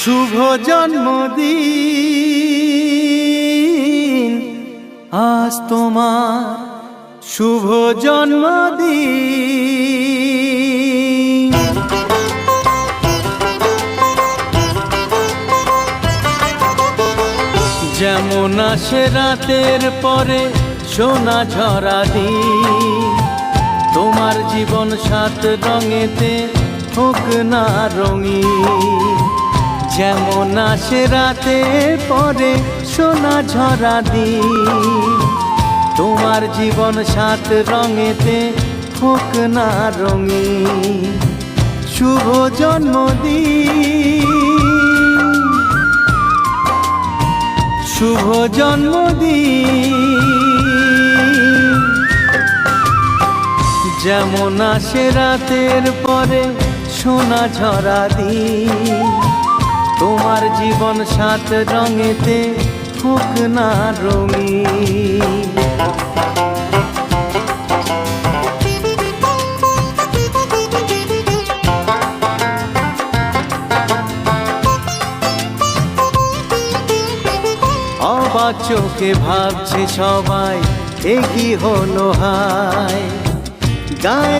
শুভ জন্মদিন আজ তোমার শুভ জন্মদিন। যেমন আসে রাতের পরে সোনা ঝরা দিন, তোমার জীবন সাত রঙেতে হোক না রঙিন। যেমন আসে রাতের পরে সোনা ঝরা দিন, তোমার জীবন সাত রঙেতে হোক না রঙিন। শুভ জন্মদিন, শুভ জন্মদিন। যেমন আসে রাতের পরে সোনা ঝরা দিন, তোমার জীবন সাত রঙেতে হোক না রঙিন। অবাক চোখে ভাবছে সবাই, এ কি হলো হায়। গায়ে